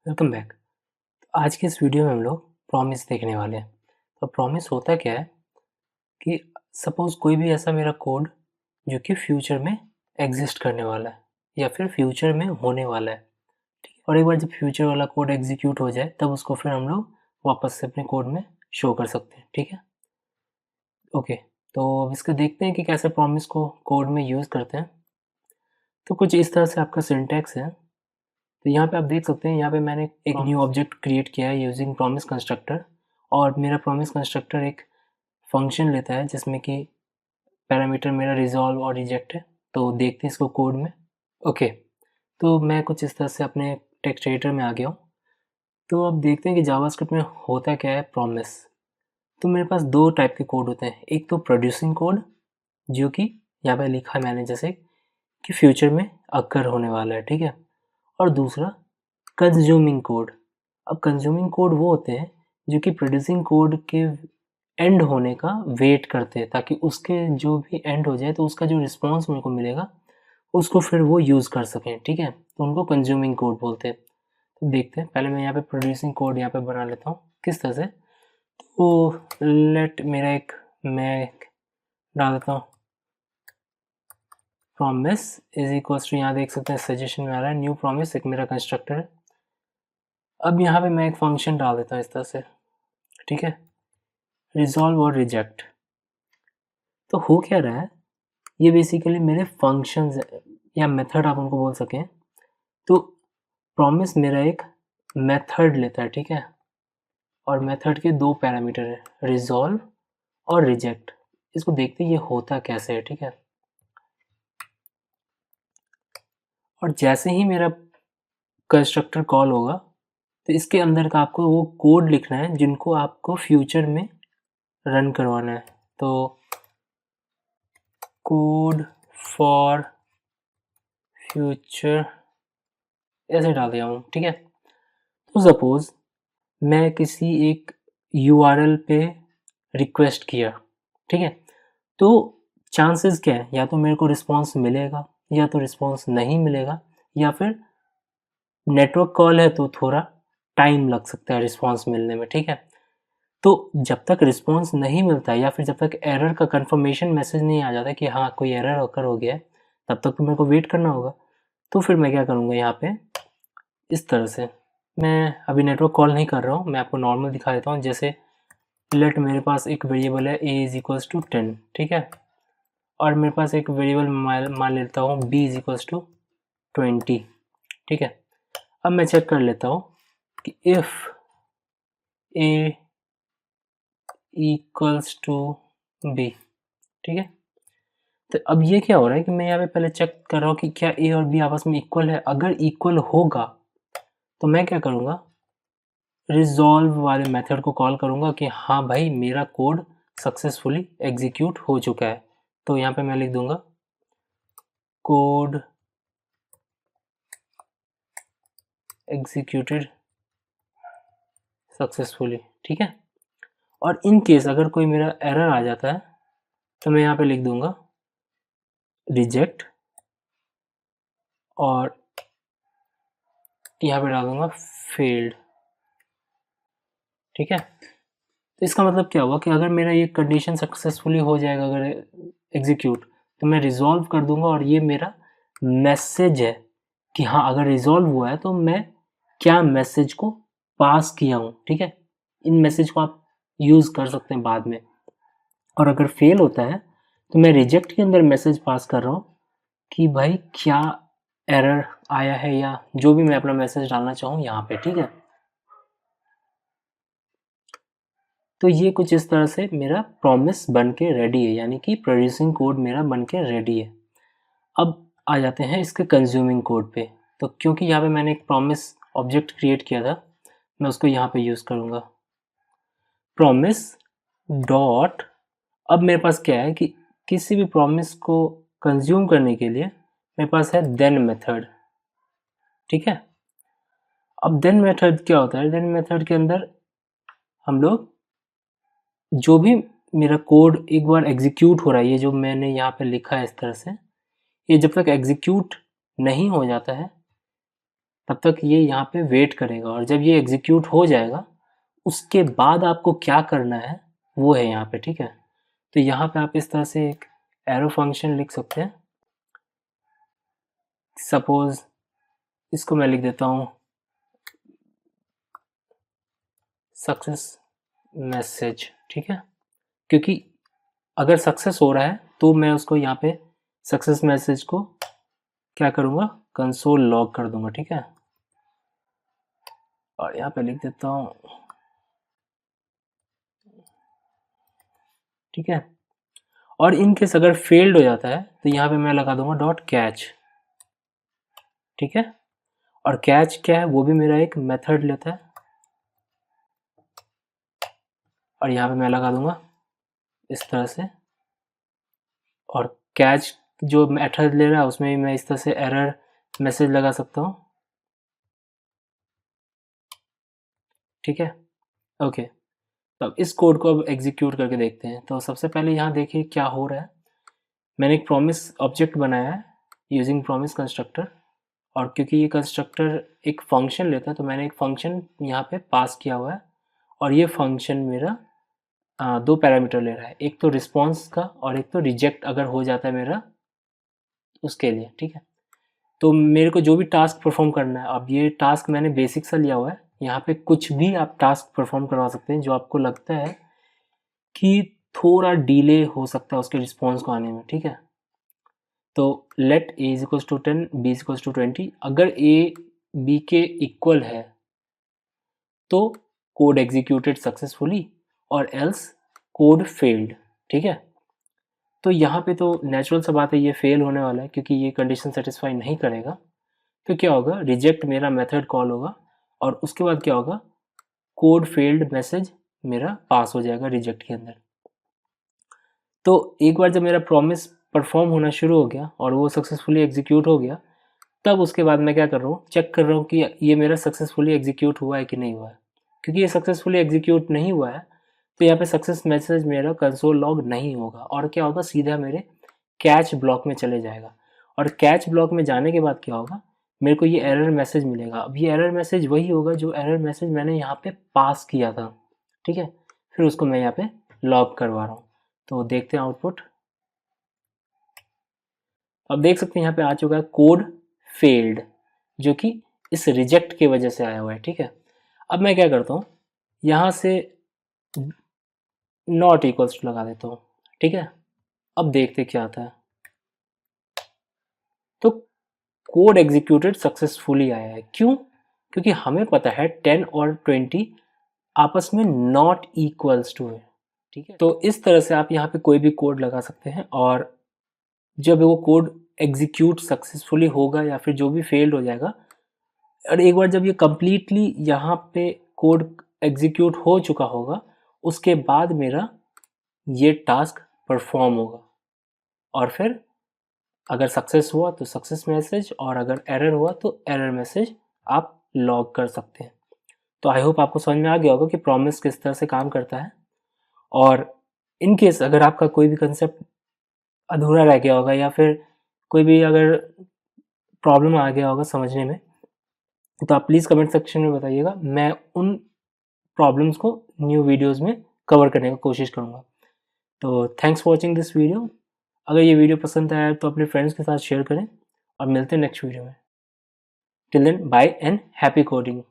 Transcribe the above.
Welcome back. आज के इस वीडियो में हम लोग प्रॉमिस देखने वाले हैं। तो प्रॉमिस होता क्या है कि सपोज़ कोई भी ऐसा मेरा कोड जो कि फ्यूचर में एग्जिस्ट करने वाला है या फिर फ्यूचर में होने वाला है, ठीक है? और एक बार जब फ्यूचर वाला कोड एग्जीक्यूट हो जाए तब उसको फिर हम लोग वापस से अपने कोड में शो कर सकते हैं, ठीक है? ओके, तो अब इसको देखते हैं कि कैसे प्रॉमिस को कोड में यूज़ करते हैं। तो कुछ इस तरह से आपका सिंटैक्स है। तो यहाँ पे आप देख सकते हैं, यहाँ पे मैंने एक न्यू ऑब्जेक्ट क्रिएट किया है यूजिंग प्रॉमिस कंस्ट्रक्टर, और मेरा प्रॉमिस कंस्ट्रक्टर एक फंक्शन लेता है जिसमें कि पैरामीटर मेरा रिजॉल्व और रिजेक्ट है। तो देखते हैं इसको कोड में। ओके, तो मैं कुछ इस तरह से अपने टेक्स्ट एडिटर में आ गया हूँ। तो अब देखते हैं कि जावास्क्रिप्ट में होता क्या है प्रॉमिस। तो मेरे पास दो टाइप के कोड होते हैं। एक तो प्रोड्यूसिंग कोड, जो कि यहाँ पे लिखा है मैंने जैसे कि फ्यूचर में अकर होने वाला है, ठीक है? और दूसरा कंज्यूमिंग कोड। अब कंज्यूमिंग कोड वो होते हैं जो कि प्रोड्यूसिंग कोड के एंड होने का वेट करते हैं, ताकि उसके जो भी एंड हो जाए तो उसका जो रिस्पॉन्स उनको मिलेगा उसको फिर वो यूज़ कर सकें, ठीक है? तो उनको कंज्यूमिंग कोड बोलते हैं। तो देखते हैं, पहले मैं यहाँ पे प्रोड्यूसिंग कोड यहाँ पे बना लेता हूँ किस तरह से। तो मैं डाल देता हूँ प्रॉमिस इज इक्वल्स टू, यहाँ देख सकते हैं सजेशन में आ रहा है न्यू प्रॉमिस, एक मेरा कंस्ट्रक्टर है। अब यहाँ पे मैं एक फंक्शन डाल देता हूँ इस तरह से, ठीक है? रिजॉल्व और रिजेक्ट। तो हो क्या रहा है, ये बेसिकली मेरे फंक्शंस या मेथड आप उनको बोल सकें। तो प्रॉमिस मेरा एक मेथड लेता है, ठीक है? और मेथड के दो पैरामीटर है, रिजॉल्व और रिजेक्ट। इसको देखते हैं ये होता कैसे है, ठीक है? और जैसे ही मेरा कंस्ट्रक्टर कॉल होगा तो इसके अंदर का आपको वो कोड लिखना है जिनको आपको फ्यूचर में रन करवाना है। तो कोड फॉर फ्यूचर ऐसे डाल दिया हूँ, ठीक है? तो सपोज मैं किसी एक URL पे रिक्वेस्ट किया, ठीक है? तो चांसेस क्या है, या तो मेरे को रिस्पॉन्स मिलेगा या तो रिस्पॉन्स नहीं मिलेगा, या फिर नेटवर्क कॉल है तो थोड़ा टाइम लग सकता है रिस्पॉन्स मिलने में, ठीक है? तो जब तक रिस्पॉन्स नहीं मिलता है या फिर जब तक एरर का कंफर्मेशन मैसेज नहीं आ जाता कि हाँ कोई एरर ओकर हो गया है, तब तक तो मेरे को वेट करना होगा। तो फिर मैं क्या करूँगा, यहाँ पे इस तरह से, मैं अभी नेटवर्क कॉल नहीं कर रहा हूँ, मैं आपको नॉर्मल दिखा देता हूँ। जैसे लेट मेरे पास एक वेरिएबल है a इज इक्वल्स टू 10, ठीक है? और मेरे पास एक वेरिएबल मान लेता हूँ b इज इक्वल्स टू 20, ठीक है? अब मैं चेक कर लेता हूँ कि if a equals to b, ठीक है? तो अब ये क्या हो रहा है कि मैं यहाँ पे पहले चेक कर रहा हूँ कि क्या a और b आपस में इक्वल है। अगर इक्वल होगा तो मैं क्या करूँगा, रिजॉल्व वाले मेथड को कॉल करूँगा कि हाँ भाई मेरा कोड सक्सेसफुली एग्जीक्यूट हो चुका है। तो यहाँ पे मैं लिख दूंगा कोड एग्जीक्यूटेड सक्सेसफुली, ठीक है? और इन केस अगर कोई मेरा एरर आ जाता है तो मैं यहाँ पे लिख दूंगा रिजेक्ट, और यहाँ पे डाल दूंगा फेल्ड, ठीक है? तो इसका मतलब क्या हुआ कि अगर मेरा ये कंडीशन सक्सेसफुली हो जाएगा अगर एग्जीक्यूट, तो मैं रिजॉल्व कर दूंगा, और ये मेरा मैसेज है कि हाँ अगर रिजॉल्व हुआ है तो मैं क्या मैसेज को पास किया हूँ, ठीक है? इन मैसेज को आप यूज़ कर सकते हैं बाद में। और अगर फेल होता है तो मैं रिजेक्ट के अंदर मैसेज पास कर रहा हूँ कि भाई क्या एरर आया है, या जो भी मैं अपना मैसेज डालना चाहूँ यहाँ पे, ठीक है? तो ये कुछ इस तरह से मेरा प्रॉमिस बन के रेडी है, यानी कि प्रोड्यूसिंग कोड मेरा बन के रेडी है। अब आ जाते हैं इसके कंज्यूमिंग कोड पे। तो क्योंकि यहाँ पे मैंने एक प्रॉमिस ऑब्जेक्ट क्रिएट किया था, मैं उसको यहाँ पे यूज़ करूँगा प्रॉमिस डॉट। अब मेरे पास क्या है कि किसी भी प्रॉमिस को कंज्यूम करने के लिए मेरे पास है देन मेथड, ठीक है? अब देन मेथड क्या होता है, देन मेथड के अंदर हम लोग जो भी मेरा कोड एक बार एग्जीक्यूट हो रहा है, ये जो मैंने यहाँ पे लिखा है इस तरह से, ये जब तक एग्जीक्यूट नहीं हो जाता है तब तक ये यहाँ पे वेट करेगा, और जब ये एग्जीक्यूट हो जाएगा उसके बाद आपको क्या करना है वो है यहाँ पे, ठीक है। तो यहाँ पे आप इस तरह से एक एरो फंक्शन लिख सकते हैं। सपोज इसको मैं लिख देता हूँ सक्सेस मैसेज, ठीक है, क्योंकि अगर सक्सेस हो रहा है तो मैं उसको यहाँ पे सक्सेस मैसेज को क्या करूँगा, कंसोल लॉग कर दूंगा, ठीक है। और यहाँ पे लिख देता हूँ, ठीक है। और इन केस अगर फेल्ड हो जाता है तो यहाँ पे मैं लगा दूंगा डॉट कैच, ठीक है। और कैच क्या है, वो भी मेरा एक मेथड लेता है, और यहाँ पे मैं लगा दूंगा इस तरह से। और कैच जो मेथड ले रहा है उसमें भी मैं इस तरह से एरर मैसेज लगा सकता हूँ, ठीक है, ओके। तब इस कोड को अब एग्जीक्यूट करके देखते हैं। तो सबसे पहले यहाँ देखिए क्या हो रहा है। मैंने एक प्रॉमिस ऑब्जेक्ट बनाया है यूजिंग प्रॉमिस कंस्ट्रक्टर, और क्योंकि ये कंस्ट्रक्टर एक फंक्शन लेता है तो मैंने एक फंक्शन यहाँ पे पास किया हुआ है। और ये फंक्शन मेरा दो पैरामीटर ले रहा है, एक तो रिस्पॉन्स का और एक तो रिजेक्ट अगर हो जाता है मेरा उसके लिए, ठीक है। तो मेरे को जो भी टास्क परफॉर्म करना है, अब ये टास्क मैंने बेसिक सा लिया हुआ है, यहाँ पे कुछ भी आप टास्क परफॉर्म करवा सकते हैं जो आपको लगता है कि थोड़ा डिले हो सकता है उसके रिस्पॉन्स को आने में, ठीक है। तो let A is equals to 10 B is equals to 20, अगर ए बी के इक्वल है तो कोड एग्जीक्यूटेड सक्सेसफुली और एल्स कोड फेल्ड, ठीक है। तो यहाँ पे तो नेचुरल सा बात है, ये फेल होने वाला है क्योंकि ये कंडीशन सेटिस्फाई नहीं करेगा। तो क्या होगा, रिजेक्ट मेरा मेथड कॉल होगा और उसके बाद क्या होगा, कोड फेल्ड मैसेज मेरा पास हो जाएगा रिजेक्ट के अंदर। तो एक बार जब मेरा प्रॉमिस परफॉर्म होना शुरू हो गया और वो सक्सेसफुली एग्जीक्यूट हो गया, तब उसके बाद मैं क्या कर रहा हूँ, चेक कर रहा हूँ कि ये मेरा सक्सेसफुली एग्जीक्यूट हुआ है कि नहीं हुआ है। क्योंकि ये सक्सेसफुली एग्जीक्यूट नहीं हुआ है तो यहाँ पे सक्सेस मैसेज मेरा कंसोल लॉग नहीं होगा, और क्या होगा, सीधा मेरे कैच ब्लॉक में चले जाएगा। और कैच ब्लॉक में जाने के बाद क्या होगा, मेरे को ये एरर मैसेज मिलेगा। अब ये एरर मैसेज वही होगा जो एरर मैसेज मैंने यहाँ पे पास किया था, ठीक है। फिर उसको मैं यहाँ पे लॉग करवा रहा हूँ। तो देखते हैं आउटपुट। अब देख सकते हैं यहाँ पे आ चुका है कोड फेल्ड, जो कि इस रिजेक्ट की वजह से आया हुआ है, ठीक है। अब मैं क्या करता हूँ, यहाँ से नॉट इक्वल्स टू लगा देता हूँ, ठीक है। अब देखते क्या आता है। तो कोड एग्जीक्यूटेड सक्सेसफुली आया है, क्यों, क्योंकि हमें पता है 10 और 20 आपस में नॉट इक्वल्स टू है, ठीक है। तो इस तरह से आप यहाँ पे कोई भी कोड लगा सकते हैं, और जब वो कोड एग्जीक्यूट सक्सेसफुली होगा या फिर जो भी फेल्ड हो जाएगा, और एक बार जब ये कंप्लीटली यहाँ पे कोड एग्जीक्यूट हो चुका होगा उसके बाद मेरा ये टास्क परफॉर्म होगा। और फिर अगर सक्सेस हुआ तो सक्सेस मैसेज, और अगर एरर हुआ तो एरर मैसेज आप लॉग कर सकते हैं। तो आई होप आपको समझ में आ गया होगा कि प्रॉमिस किस तरह से काम करता है। और इन केस अगर आपका कोई भी कंसेप्ट अधूरा रह गया होगा या फिर कोई भी अगर प्रॉब्लम आ गया होगा समझने में, तो आप प्लीज़ कमेंट सेक्शन में बताइएगा, मैं उन प्रॉब्लम्स को न्यू वीडियोस में कवर करने की कोशिश करूँगा। तो thanks for watching this video. अगर ये वीडियो पसंद आया तो अपने फ्रेंड्स के साथ शेयर करें, और मिलते हैं नेक्स्ट वीडियो में। Till then bye and happy coding.